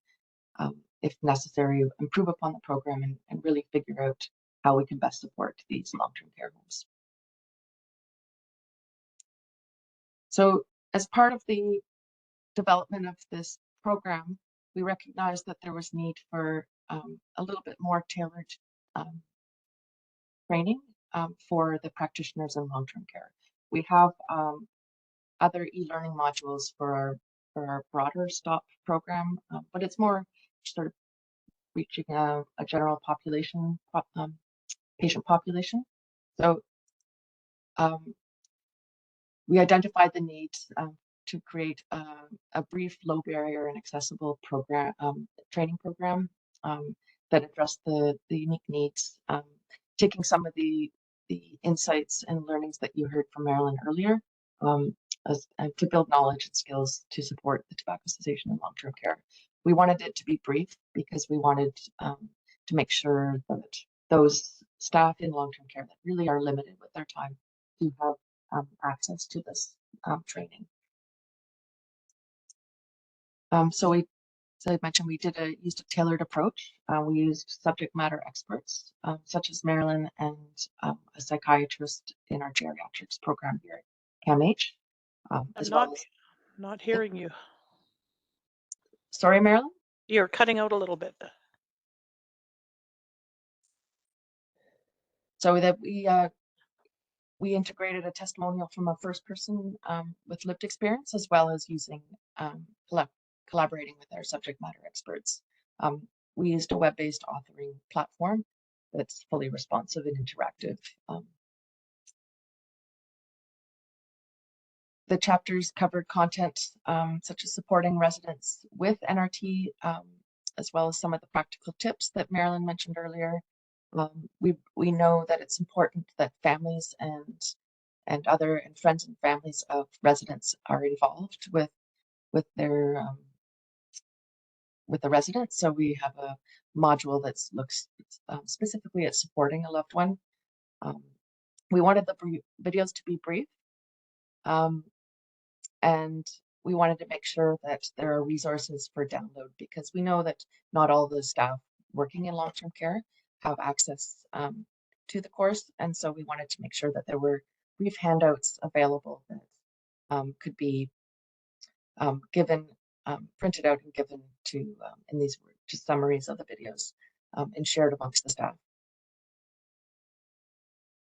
if necessary, improve upon the program and really figure out how we can best support these long-term care homes. So as part of the development of this program, we recognized that there was need for a little bit more tailored training for the practitioners in long-term care. We have other e-learning modules for our broader STOP program, but it's more sort of reaching a general population, patient population. So we identified the need to create a brief, low barrier and accessible program, training program that addressed the unique needs, taking some of the insights and learnings that you heard from Marilyn earlier to build knowledge and skills to support the tobacco cessation in long-term care. We wanted it to be brief because we wanted to make sure that those staff in long-term care that really are limited with their time do have access to this training. So as I mentioned, we used a tailored approach. We used subject matter experts, such as Marilyn and a psychiatrist in our geriatrics program here at CAMH. I'm not hearing you. Sorry, Marilyn? You're cutting out a little bit. So that we integrated a testimonial from a first person with lived experience, as well as using collaborating with our subject matter experts. We used a web-based authoring platform that's fully responsive and interactive. The chapters covered content such as supporting residents with NRT, as well as some of the practical tips that Marilyn mentioned earlier. We know that it's important that families and friends and families of residents are involved with their with the residents. So we have a module that looks specifically at supporting a loved one. We wanted the videos to be brief, and we wanted to make sure that there are resources for download, because we know that not all the staff working in long-term care have access to the course, and so we wanted to make sure that there were brief handouts available that could be given, printed out and given to, and these were just summaries of the videos and shared amongst the staff.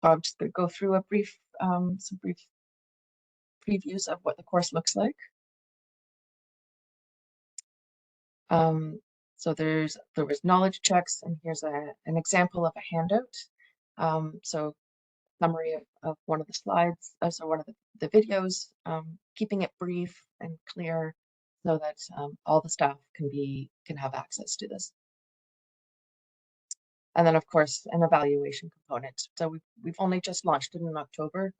So I'm just going to go through a brief, some brief previews of what the course looks like. So there was knowledge checks, and here's an example of a handout. So summary of one of the slides, so one of the videos, keeping it brief and clear so that all the staff can have access to this. And then of course an evaluation component. So we've only just launched it in October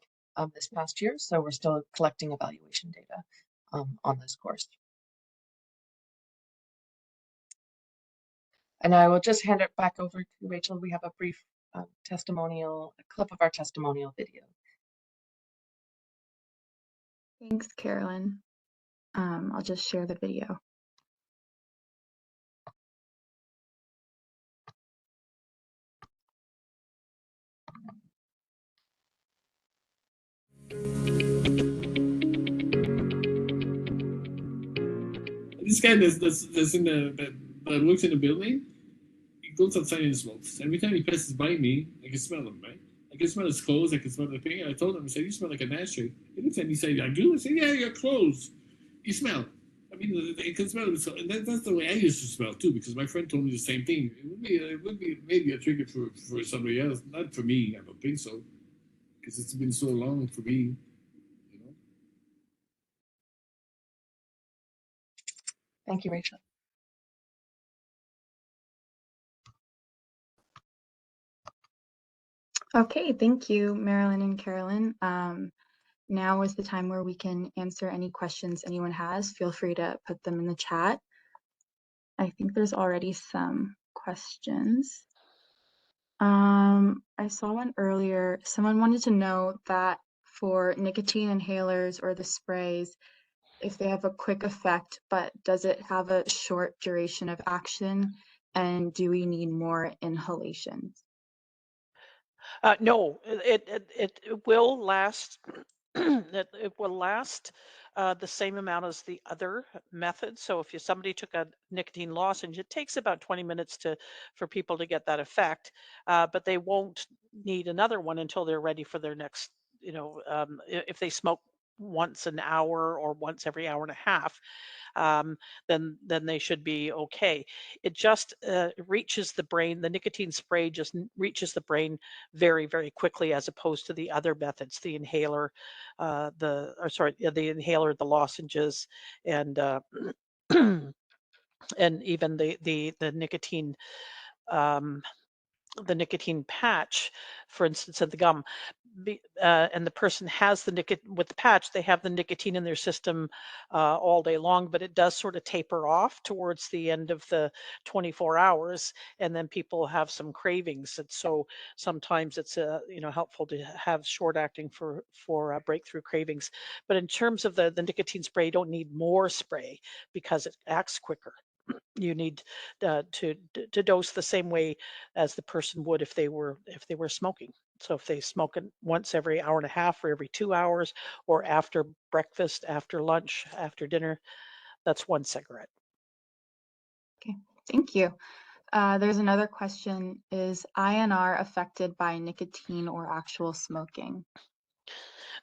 this past year, so we're still collecting evaluation data on this course. And I will just hand it back over to Rachel. We have a brief testimonial, a clip of our testimonial video. Thanks, Carolyn. I'll just share the video. this guy that's in that works in the building, he goes outside and smokes. Every time he passes by me, I can smell him, right? I can smell his clothes, I can smell the thing. And I told him, I said, you smell like an ashtray. He looks at me and he said, I do? I said, yeah, your clothes. You smell. I mean, they can smell it. So, and that's the way I used to smell too, because my friend told me the same thing. It would be maybe a trigger for somebody else, not for me. I don't think so, because it's been so long for me. You know. Thank you, Rachel. Okay, thank you, Marilyn and Carolyn. Now is the time where we can answer any questions anyone has. Feel free to put them in the chat. I think there's already some questions. I saw one earlier. Someone wanted to know that for nicotine inhalers or the sprays, if they have a quick effect, but does it have a short duration of action? And do we need more inhalations? No, it will last. It will last the same amount as the other method. So if somebody took a nicotine lozenge, it takes about 20 minutes for people to get that effect, but they won't need another one until they're ready for their next. If they smoke once an hour or once every hour and a half, um, then they should be okay. It just reaches the brain. The nicotine spray just reaches the brain very, very quickly, as opposed to the other methods, the inhaler, the inhaler, the lozenges, and and even the nicotine. Um, the nicotine patch, for instance, in the gum, and the person has the nicotine with the patch, they have the nicotine in their system all day long, but it does sort of taper off towards the end of the 24 hours, and then people have some cravings. And so sometimes it's helpful to have short acting for breakthrough cravings. But in terms of the nicotine spray, you don't need more spray because it acts quicker. You need to dose the same way as the person would if they were smoking. So if they smoke it once every hour and a half or every 2 hours, or after breakfast, after lunch, after dinner, that's one cigarette. Okay, thank you. There's another question. Is INR affected by nicotine or actual smoking?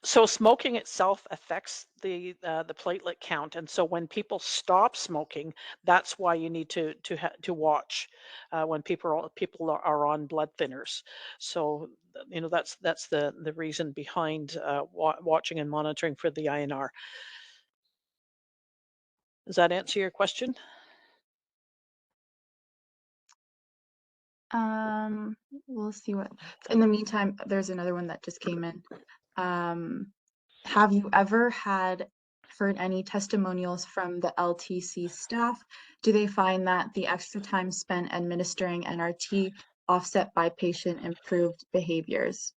So smoking itself affects the platelet count, and so when people stop smoking, that's why you need to watch when people are on blood thinners. So that's the reason behind watching and monitoring for the INR. Does that answer your question? We'll see what. In the meantime, there's another one that just came in. Have you ever heard any testimonials from the LTC staff? Do they find that the extra time spent administering NRT offset by patient improved behaviors?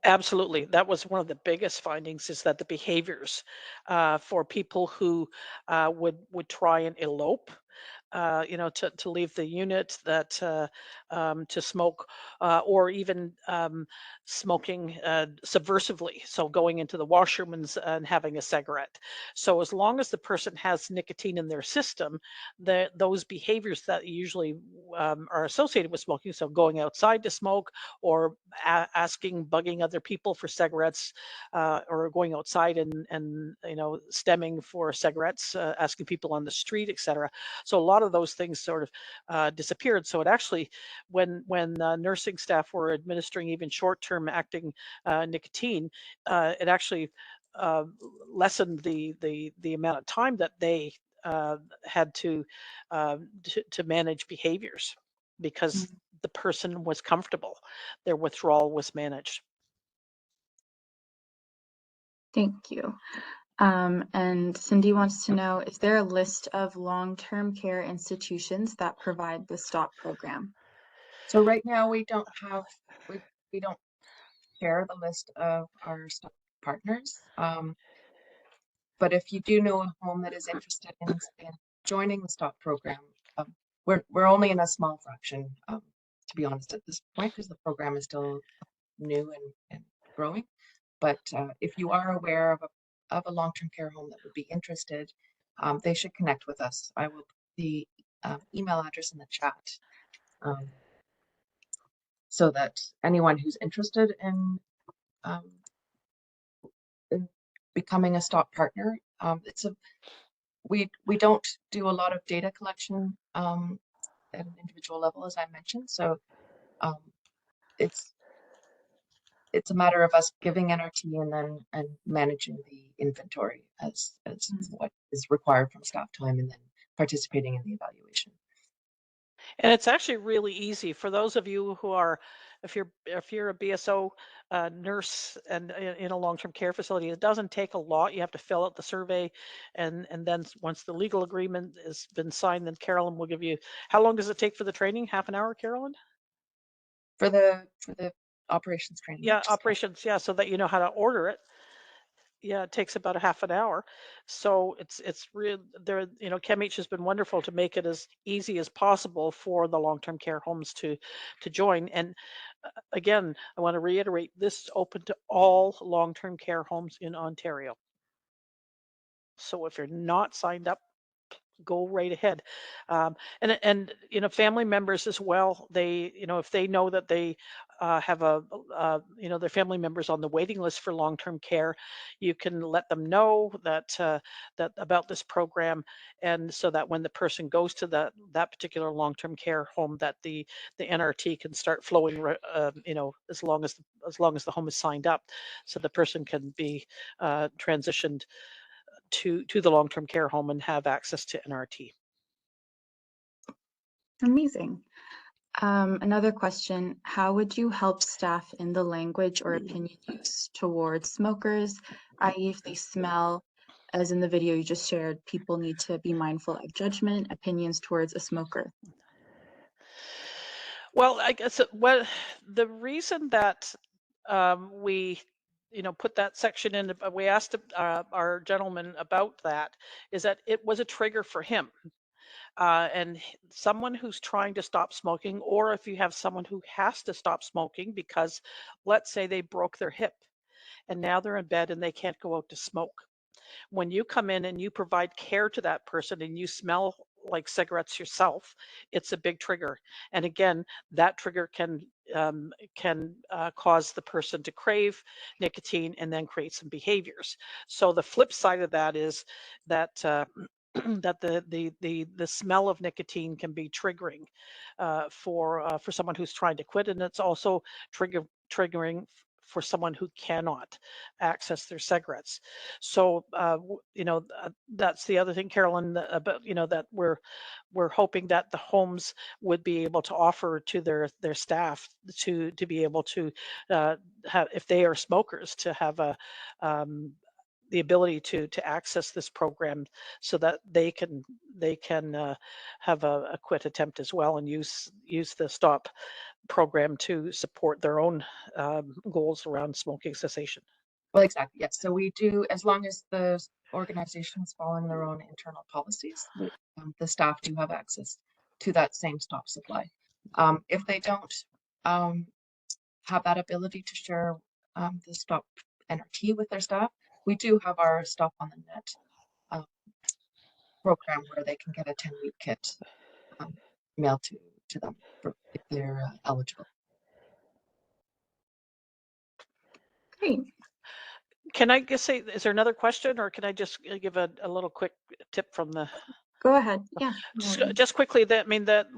Absolutely. That was one of the biggest findings, is that the behaviors for people who would try and elope, to leave the unit, that to smoke, or even smoking subversively, so going into the washroom and having a cigarette. So as long as the person has nicotine in their system, those behaviors that usually are associated with smoking, so going outside to smoke, or bugging other people for cigarettes, or going outside and stemming for cigarettes, asking people on the street, etc. So a lot of those things sort of disappeared. So it actually, when nursing staff were administering even short-term acting nicotine, it actually uh, lessened the amount of time that they had to manage behaviors, because Mm, the person was comfortable. Their withdrawal was managed. thank you. And Cindy wants to know, is there a list of long-term care institutions that provide the STOP program? So right now we don't have, we don't share the list of our STOP partners. But if you do know a home that is interested in joining the STOP program, we're only in a small fraction, to be honest, at this point, because the program is still new and growing. But if you are aware of a long-term care home that would be interested, they should connect with us. I will put the email address in the chat, so that anyone who's interested in becoming a STOP partner, we don't do a lot of data collection at an individual level, as I mentioned. So it's a matter of us giving NRT and managing the inventory as what is required from staff time, and then participating in the evaluation. And it's actually really easy for those of you who are, if you're a BSO nurse and in a long-term care facility, it doesn't take a lot. You have to fill out the survey, and then once the legal agreement has been signed, then Carolyn will give you. How long does it take for the training? Half an hour, Carolyn? For the operations training. Yeah, operations. Yeah, so that you know how to order it. Yeah, it takes about a half an hour. So it's real there, CAMH has been wonderful to make it as easy as possible for the long-term care homes to join. And again, I want to reiterate, this is open to all long-term care homes in Ontario. So if you're not signed up, go right ahead. And family members as well, they, if they know that they have their family members on the waiting list for long-term care, you can let them know that that about this program, and so that when the person goes to that particular long-term care home, that the NRT can start flowing, as long as the home is signed up, so the person can be transitioned to the long-term care home and have access to NRT. Amazing. Another question, how would you help staff in the language or opinion use towards smokers, i.e. if they smell, as in the video you just shared, people need to be mindful of judgment, opinions towards a smoker? Well, I guess the reason that we put that section in, we asked our gentleman about that, is that it was a trigger for him. And someone who's trying to stop smoking, or if you have someone who has to stop smoking because, let's say, they broke their hip and now they're in bed and they can't go out to smoke. When you come in and you provide care to that person and you smell like cigarettes yourself, it's a big trigger. And again, that trigger can cause the person to crave nicotine and then create some behaviors. So the flip side of that is that that the smell of nicotine can be triggering for someone who's trying to quit, and it's also triggering for someone who cannot access their cigarettes. So that's the other thing, Carolyn, about that we're hoping that the homes would be able to offer to their staff to be able to have, if they are smokers, to have the ability to access this program, so that they can have a quit attempt as well, and use the STOP program to support their own goals around smoking cessation. Well, exactly. Yes. So we do, as long as the organization is following their own internal policies, the staff do have access to that same STOP supply. If they don't have that ability to share the STOP NRT with their staff, we do have our Stop on the Net program where they can get a 10-week kit mailed to them if they're eligible. Great. Can I just say, is there another question, or can I just give a little quick tip from the? Go ahead. Yeah. Just quickly, that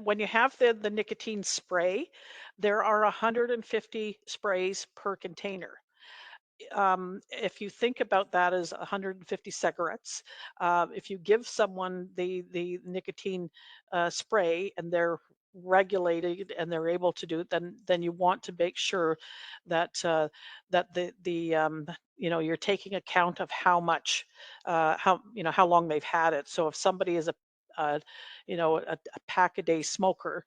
when you have the nicotine spray, there are 150 sprays per container. If you think about that as 150 cigarettes, if you give someone the nicotine spray and they're regulated and they're able to do it, then you want to make sure that that you're taking account of how much how long they've had it. So if somebody is a pack a day smoker,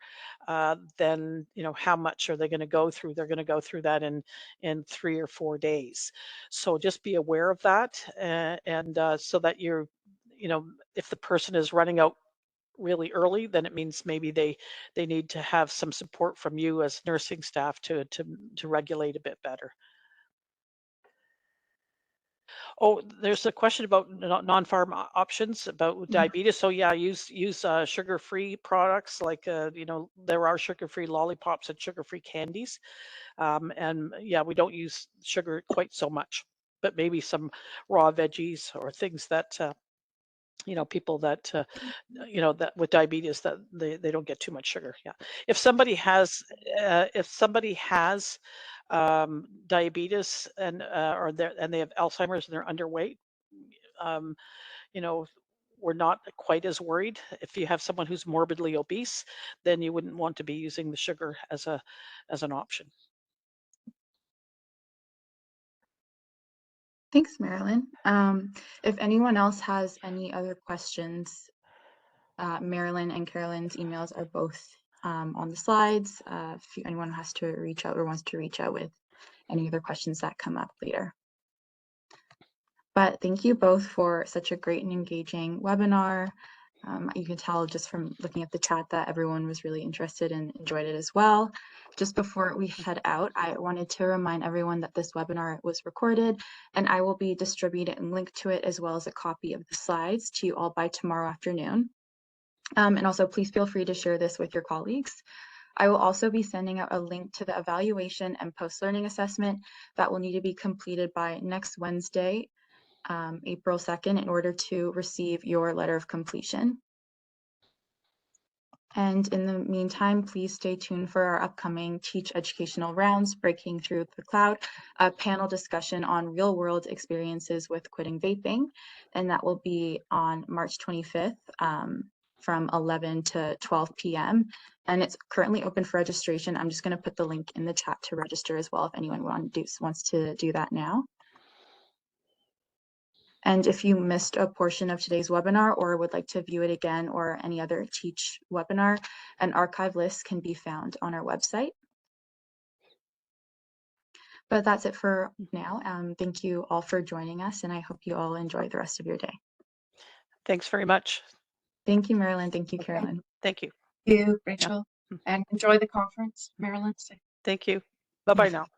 then how much are they going to go through? They're going to go through that in 3 or 4 days. So just be aware of that, and so that you're, if the person is running out really early, then it means maybe they need to have some support from you as nursing staff to regulate a bit better. Oh, there's a question about non-farm options about diabetes. So yeah, use sugar-free products like there are sugar-free lollipops and sugar-free candies. And yeah, we don't use sugar quite so much, but maybe some raw veggies or things that people that that with diabetes that they don't get too much sugar. Yeah, if somebody has diabetes and they have Alzheimer's and they're underweight, um, you know we're not quite as worried. If you have someone who's morbidly obese, then you wouldn't want to be using the sugar as an option. Thanks, Marilyn. If anyone else has any other questions, Marilyn and Carolyn's emails are both on the slides. If anyone has to reach out or wants to reach out with any other questions that come up later. But thank you both for such a great and engaging webinar. You can tell just from looking at the chat that everyone was really interested and enjoyed it as well. Just before we head out, I wanted to remind everyone that this webinar was recorded, and I will be distributing a link to it as well as a copy of the slides to you all by tomorrow afternoon. And also, please feel free to share this with your colleagues. I will also be sending out a link to the evaluation and post-learning assessment that will need to be completed by next Wednesday, April 2nd, in order to receive your letter of completion. And in the meantime, please stay tuned for our upcoming Teach Educational Rounds, Breaking Through the Cloud, a panel discussion on real-world experiences with quitting vaping. And that will be on March 25th from 11 to 12 p.m. And it's currently open for registration. I'm just going to put the link in the chat to register as well if anyone wants to do that now. And if you missed a portion of today's webinar or would like to view it again or any other Teach webinar, an archive list can be found on our website. But that's it for now. Thank you all for joining us, and I hope you all enjoy the rest of your day. Thanks very much. Thank you, Marilyn. Thank you, Carolyn. Thank you. Thank you, Rachel. And enjoy the conference, Marilyn. Thank you. Bye-bye now.